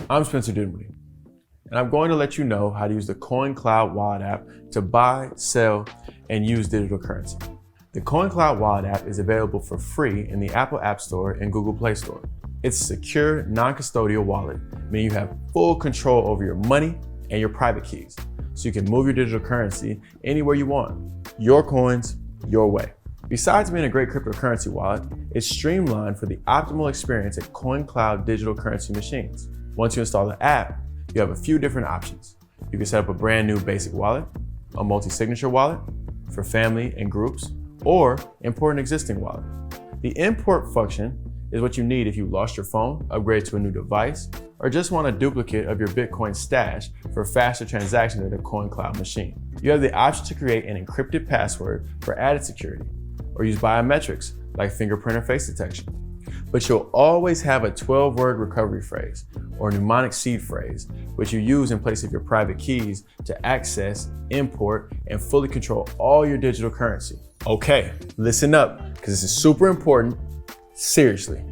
I'm Spencer Dinwiddie, and I'm going to let you know how to use the CoinCloud Wallet app to buy, sell, and use digital currency. The CoinCloud Wallet app is available for free in the Apple App Store and Google Play Store. It's a secure, non-custodial wallet, meaning you have full control over your money and your private keys, so you can move your digital currency anywhere you want. Your coins, your way. Besides being a great cryptocurrency wallet, it's streamlined for the optimal experience at CoinCloud digital currency machines. Once you install the app, you have a few different options. You can set up a brand new basic wallet, a multi-signature wallet for family and groups, or import an existing wallet. The import function is what you need if you lost your phone, upgrade to a new device, or just want a duplicate of your Bitcoin stash for faster transactions at a CoinCloud machine. You have the option to create an encrypted password for added security, or use biometrics like fingerprint or face detection. But you'll always have a 12-word recovery phrase or mnemonic seed phrase, which you use in place of your private keys to access, import, and fully control all your digital currency. Okay, listen up, because this is super important. Seriously,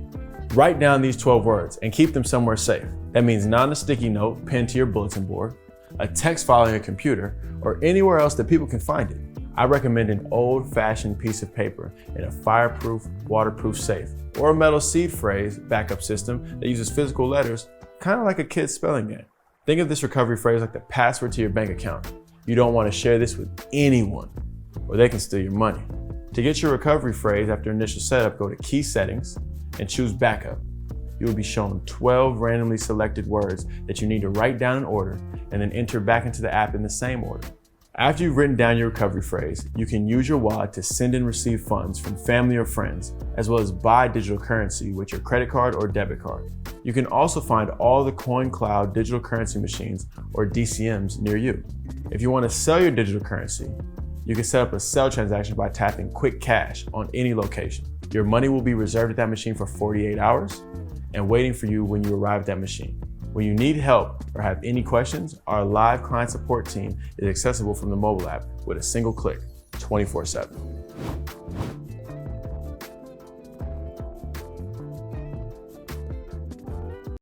write down these 12 words and keep them somewhere safe. That means not on a sticky note pinned to your bulletin board, a text file on your computer, or anywhere else that people can find it. I recommend an old-fashioned piece of paper in a fireproof, waterproof safe, or a metal seed phrase backup system that uses physical letters, kind of like a kid's spelling game. Think of this recovery phrase like the password to your bank account. You don't want to share this with anyone, or they can steal your money. To get your recovery phrase after initial setup, go to Key Settings and choose Backup. You will be shown 12 randomly selected words that you need to write down in order and then enter back into the app in the same order. After you've written down your recovery phrase, you can use your wallet to send and receive funds from family or friends, as well as buy digital currency with your credit card or debit card. You can also find all the CoinCloud digital currency machines or DCMS near you. If you want to sell your digital currency, you can set up a sell transaction by tapping Quick Cash on any location. Your money will be reserved at that machine for 48 hours and waiting for you when you arrive at that machine. When you need help or have any questions, our live client support team is accessible from the mobile app with a single click, 24/7.